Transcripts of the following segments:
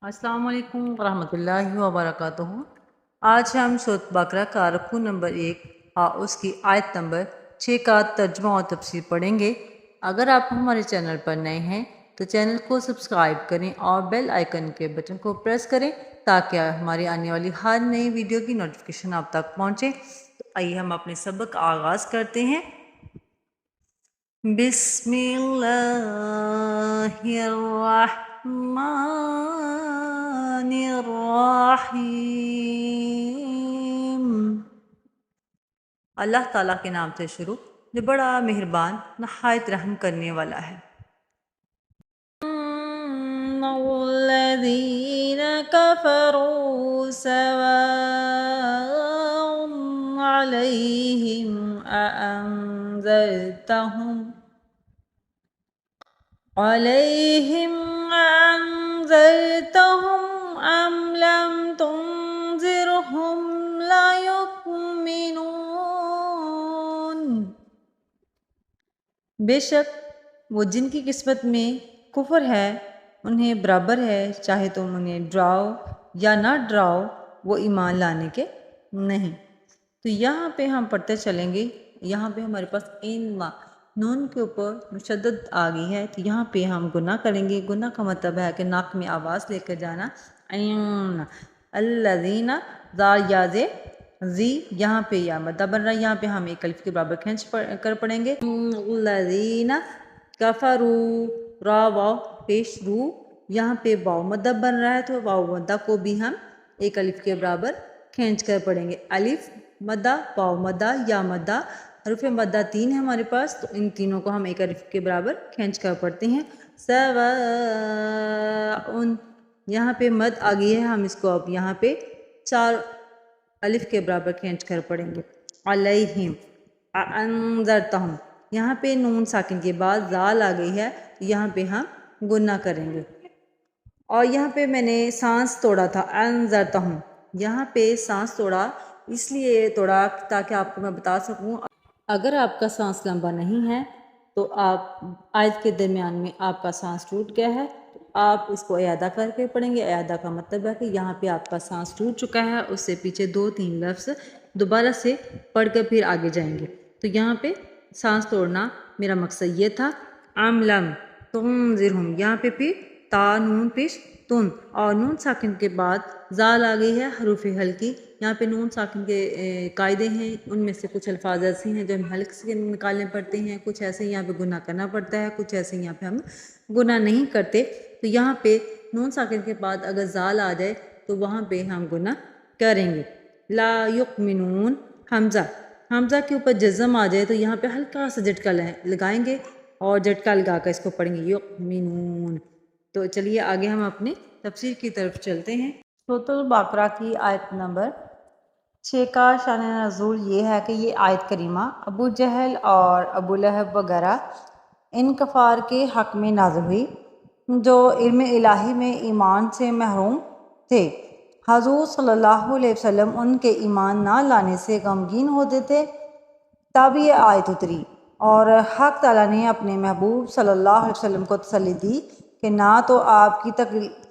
السلام علیکم ورحمۃ اللہ وبرکاتہ۔ آج ہم سورۃ بقرہ کا رکوع نمبر 1 اور اس کی آیت نمبر 6 کا ترجمہ اور تفسیر پڑھیں گے۔ اگر آپ ہمارے چینل پر نئے ہیں تو چینل کو سبسکرائب کریں اور بیل آئیکن کے بٹن کو پریس کریں تاکہ ہماری آنے والی ہر نئی ویڈیو کی نوٹیفیکیشن آپ تک پہنچے۔ تو آئیے ہم اپنے سبق کا آغاز کرتے ہیں۔ بسم اللہ الرحمن الرحیم۔ اللہ تعالیٰ کے نام سے شروع جو بڑا مہربان نہایت رحم کرنے والا ہے۔ إن الذين كفروا سواء عليهم أأنذرتهم أم لم تنذرهم لا يؤمنون۔ بے شک وہ جن کی قسمت میں کفر ہے انہیں برابر ہے، چاہے تم انہیں ڈراؤ یا نہ ڈراؤ وہ ایمان لانے کے نہیں۔ تو یہاں پہ ہم پڑھتے چلیں گے۔ یہاں پہ ہمارے پاس نون کے اوپر مشدد آ گئی ہے، تو یہاں پہ ہم گناہ کریں گے۔ گناہ کا مطلب ہے کہ ناک میں آواز لے کر جانا۔ الذین زی یہاں پہ یا مدہ بن رہا ہے، یہاں پہ ہم ایک الف کے برابر کھینچ کر پڑھیں گے۔ الذین کفروا را واو پیش رو، یہاں پہ واو مدہ بن رہا ہے تو واو مدہ کو بھی ہم ایک الف کے برابر کھینچ کر پڑھیں گے۔ الف مدہ، واو مدہ، یا مدہ، حروف مدہ 3 ہے ہمارے پاس، تو ان تینوں کو ہم ایک الف کے برابر کھینچ کر پڑھتے ہیں۔ سواء یہاں پہ مد آ گئی ہے، ہم اس کو اب یہاں پہ 4 الف کے برابر کھینچ کر پڑھیں گے۔ علیہم انذرتہم، یہاں پہ نون ساکن کے بعد زال آ گئی ہے، یہاں پہ ہم گناہ کریں گے۔ اور یہاں پہ میں نے سانس توڑا تھا، انذرتہم، یہاں پہ سانس توڑا اس لیے توڑا تاکہ آپ کو میں بتا سکوں اگر آپ کا سانس لمبا نہیں ہے تو آپ آیت کے درمیان میں آپ کا سانس ٹوٹ گیا ہے، تو آپ اس کو اعادہ کر کے پڑھیں گے۔ اعادہ کا مطلب ہے کہ یہاں پہ آپ کا سانس ٹوٹ چکا ہے، اس سے پیچھے 2-3 لفظ دوبارہ سے پڑھ کر پھر آگے جائیں گے۔ تو یہاں پہ سانس توڑنا میرا مقصد یہ تھا۔ ام لم تنذرہم، یہاں پہ پھر تا نون پیش تن، اور نون ساکن کے بعد زال آ گئی ہے حروف حلقی۔ یہاں پہ نون ساکن کے قاعدے ہیں، ان میں سے کچھ الفاظ ایسے ہیں جو ہم حلق سے نکالنے پڑتے ہیں، کچھ ایسے یہاں پہ گناہ کرنا پڑتا ہے، کچھ ایسے یہاں پہ ہم گناہ نہیں کرتے۔ تو یہاں پہ نون ساکن کے بعد اگر زال آ جائے تو وہاں پہ ہم گناہ کریں گے۔ لا یؤمنون، حمزہ کے اوپر جزم آ جائے تو یہاں پہ ہلکا سا جھٹکا لگائیں گے اور جھٹکا لگا کر اس کو پڑھیں گے یؤمنون۔ تو چلیے آگے ہم اپنے تفسیر کی طرف چلتے ہیں۔ سورۃ البقرہ کی آیت نمبر 6 کا شان نزول یہ ہے کہ یہ آیت کریمہ ابو جہل اور ابو لہب وغیرہ ان کفار کے حق میں نازل ہوئی جو علم الہی میں ایمان سے محروم تھے۔ حضور صلی اللہ علیہ وسلم ان کے ایمان نہ لانے سے غمگین ہوتے تھے، تب یہ آیت اتری اور حق تعالیٰ نے اپنے محبوب صلی اللہ علیہ وسلم کو تسلی دی کہ نہ تو آپ کی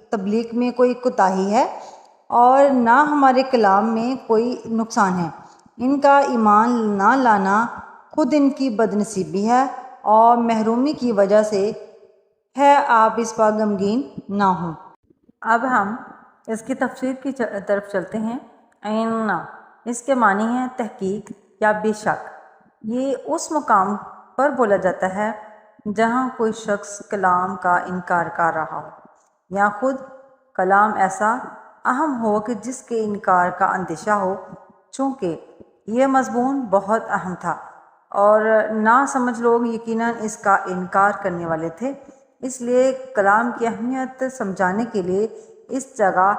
تبلیغ میں کوئی کوتاہی ہے اور نہ ہمارے کلام میں کوئی نقصان ہے۔ ان کا ایمان نہ لانا خود ان کی بدنصیبی ہے اور محرومی کی وجہ سے ہے، آپ اس پر غمگین نہ ہوں۔ اب ہم اس کی تفسیر کی طرف چلتے ہیں۔ اس کے معنی ہے تحقیق یا بے شک۔ یہ اس مقام پر بولا جاتا ہے جہاں کوئی شخص کلام کا انکار کر رہا ہو یا خود کلام ایسا اہم ہو کہ جس کے انکار کا اندیشہ ہو۔ چونکہ یہ مضمون بہت اہم تھا اور نا سمجھ لوگ یقیناً اس کا انکار کرنے والے تھے، اس لیے کلام کی اہمیت سمجھانے کے لیے اس جگہ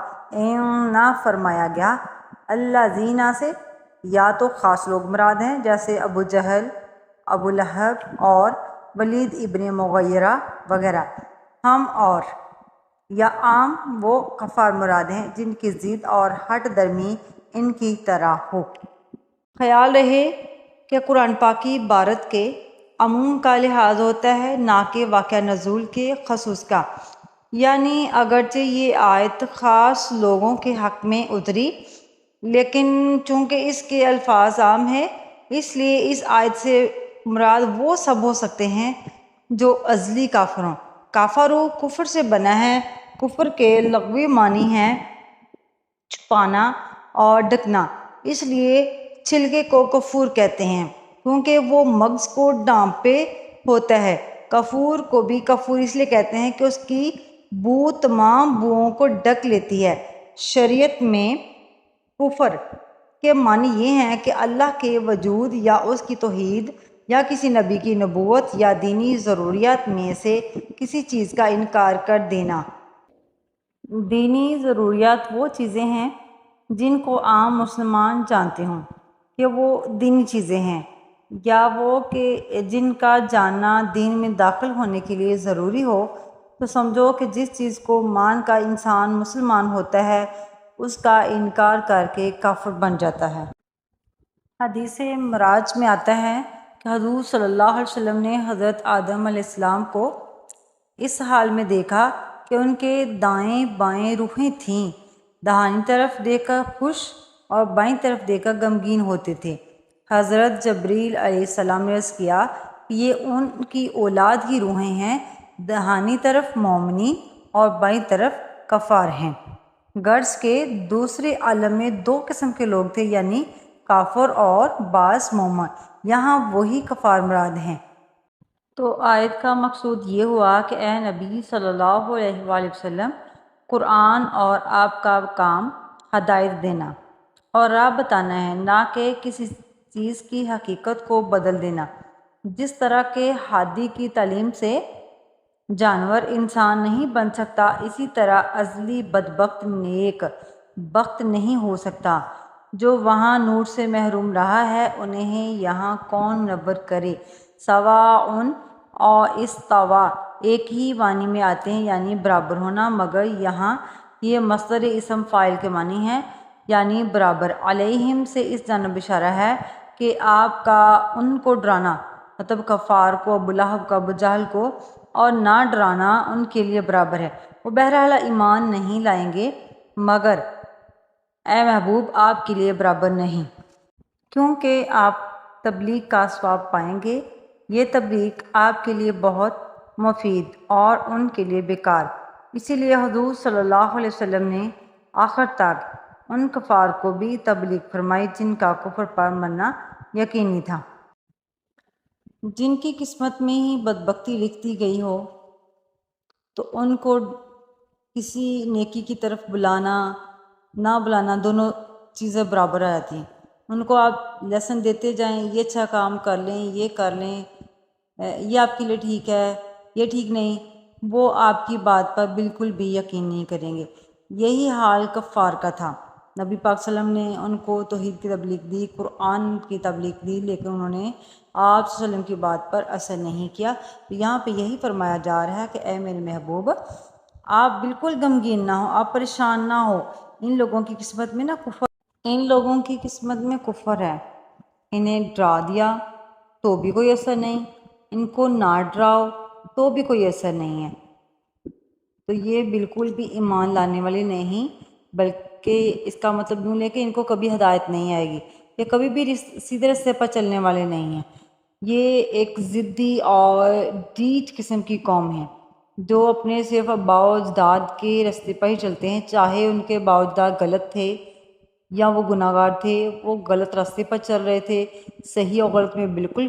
نہ فرمایا گیا۔ الذین سے یا تو خاص لوگ مراد ہیں جیسے ابو جہل، ابو لہب اور ولید ابن مغیرہ وغیرہ، ہم اور یا عام وہ کفار مراد ہیں جن کی ضد اور ہٹ درمی ان کی طرح ہو۔ خیال رہے کہ قرآن پاک کی عبارت کے عموم کا لحاظ ہوتا ہے، نہ کہ واقعہ نزول کے خصوص کا۔ یعنی اگرچہ یہ آیت خاص لوگوں کے حق میں اتری، لیکن چونکہ اس کے الفاظ عام ہیں، اس لیے اس آیت سے مراد وہ سب ہو سکتے ہیں جو ازلی کافر ہوں۔ کافرو کفر سے بنا ہے۔ کفر کے لغوی معنی ہیں چھپانا اور ڈھکنا، اس لیے چھلکے کو کفور کہتے ہیں کیونکہ وہ مغز کو ڈھانپے ہوتا ہے۔ کفور کو بھی کفور اس لیے کہتے ہیں کہ اس کی بو تمام بوؤں کو ڈھک لیتی ہے۔ شریعت میں کفر کے معنی یہ ہیں کہ اللہ کے وجود یا اس کی توحید یا کسی نبی کی نبوت یا دینی ضروریات میں سے کسی چیز کا انکار کر دینا۔ دینی ضروریات وہ چیزیں ہیں جن کو عام مسلمان جانتے ہوں کہ وہ دینی چیزیں ہیں، یا وہ کہ جن کا جاننا دین میں داخل ہونے کے لیے ضروری ہو، تو سمجھو کہ جس چیز کو مان کا انسان مسلمان ہوتا ہے اس کا انکار کر کے کافر بن جاتا ہے۔ حدیث معراج میں آتا ہے کہ حضور صلی اللہ علیہ وسلم نے حضرت آدم علیہ السلام کو اس حال میں دیکھا کہ ان کے دائیں بائیں روحیں تھیں، داہنی طرف دیکھ کر خوش اور بائیں طرف دیکھ کر غمگین ہوتے تھے۔ حضرت جبریل علیہ السلام نے عرض کیا کہ یہ ان کی اولاد کی روحیں ہیں، داہنی طرف مومنین اور بائیں طرف کفار ہیں۔ غرض کے دوسرے عالم میں دو قسم کے لوگ تھے، یعنی کافر اور بعض مومن، یہاں وہی کفار مراد ہیں۔ تو آیت کا مقصود یہ ہوا کہ اے نبی صلی اللہ علیہ وآلہ وسلم، قرآن اور آپ کا کام ہدایت دینا اور راہ بتانا ہے، نہ کہ کسی چیز کی حقیقت کو بدل دینا۔ جس طرح کہ ہادی کی تعلیم سے جانور انسان نہیں بن سکتا، اسی طرح ازلی بدبخت نیک بخت نہیں ہو سکتا۔ جو وہاں نور سے محروم رہا ہے انہیں یہاں کون منور کرے۔ سواء اور استوا ایک ہی معنی میں آتے ہیں، یعنی برابر ہونا، مگر یہاں یہ مصدر اسم فاعل کے معنی ہے، یعنی برابر۔ علیہم سے اس جانب اشارہ ہے کہ آپ کا ان کو ڈرانا، مطلب کفار کو، ابو لہب کو، ابو جہل کو، اور نہ ڈرانا ان کے لیے برابر ہے۔ وہ بہرحال ایمان نہیں لائیں گے، مگر اے محبوب آپ کے لیے برابر نہیں، کیونکہ آپ تبلیغ کا ثواب پائیں گے۔ یہ تبلیغ آپ کے لیے بہت مفید اور ان کے لیے بیکار۔ اسی لیے حضور صلی اللہ علیہ وسلم نے آخر تک ان کفار کو بھی تبلیغ فرمائی جن کا کفر پر مرنا یقینی تھا۔ جن کی قسمت میں ہی بدبختی لکھ دی گئی ہو تو ان کو کسی نیکی کی طرف بلانا نہ بلانا دونوں چیزیں برابر آ جاتی ہیں۔ ان کو آپ لیسن دیتے جائیں، یہ اچھا کام کر لیں، یہ کر لیں، یہ آپ کے لیے ٹھیک ہے، یہ ٹھیک نہیں، وہ آپ کی بات پر بالکل بھی یقین نہیں کریں گے۔ یہی حال کفار کا تھا۔ نبی پاک صلی اللہ علیہ وسلم نے ان کو توحید کی تبلیغ دی، قرآن کی تبلیغ دی، لیکن انہوں نے آپ صلی اللہ علیہ وسلم کی بات پر اثر نہیں کیا۔ تو یہاں پہ یہی فرمایا جا رہا ہے کہ اے میرے محبوب، آپ بالکل غمگین نہ ہو، آپ پریشان نہ ہو۔ ان لوگوں کی قسمت میں کفر ہے۔ انہیں ڈرا دیا تو بھی کوئی اثر نہیں، ان کو نہ ڈراؤ تو بھی کوئی اثر نہیں ہے۔ تو یہ بالکل بھی ایمان لانے والے نہیں، بلکہ اس کا مطلب یوں لے کہ ان کو کبھی ہدایت نہیں آئے گی، یہ کبھی بھی سیدھے راستے پر چلنے والے نہیں ہیں۔ یہ ایک ضدی اور ڈھیٹ قسم کی قوم ہے جو اپنے صرف آباء و اجداد کے راستے پر ہی چلتے ہیں، چاہے ان کے آباء و اجداد غلط تھے یا وہ گناہ گار تھے، وہ غلط راستے پر چل رہے تھے، صحیح اور غلط میں بالکل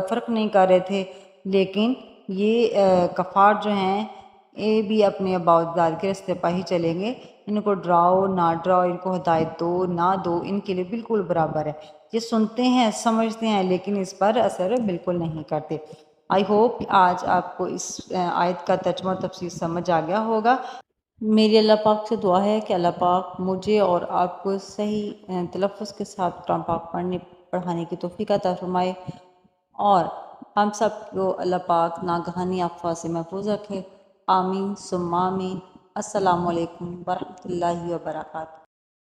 فرق نہیں کر رہے تھے، لیکن یہ کفار جو ہیں یہ بھی اپنے آباء و اجداد کے راستے پر ہی چلیں گے۔ ان کو ڈراؤ نہ ڈراؤ، ان کو ہدایت دو نہ دو، ان کے لیے بالکل برابر ہے۔ یہ سنتے ہیں، سمجھتے ہیں، لیکن اس پر اثر بالکل نہیں کرتے۔ آئی ہوپ آج آپ کو اس آیت کا ترجمہ و تفسیر سمجھ آ گیا ہوگا۔ میری اللہ پاک سے دعا ہے کہ اللہ پاک مجھے اور آپ کو صحیح تلفظ کے ساتھ قرآن پاک پڑھانے کی توفیق عطا فرمائے، اور ہم سب کو اللہ پاک ناگہانی افواہ سے محفوظ رکھے۔ آمین ثم آمین۔ السلام علیکم ورحمۃ اللہ وبرکاتہ۔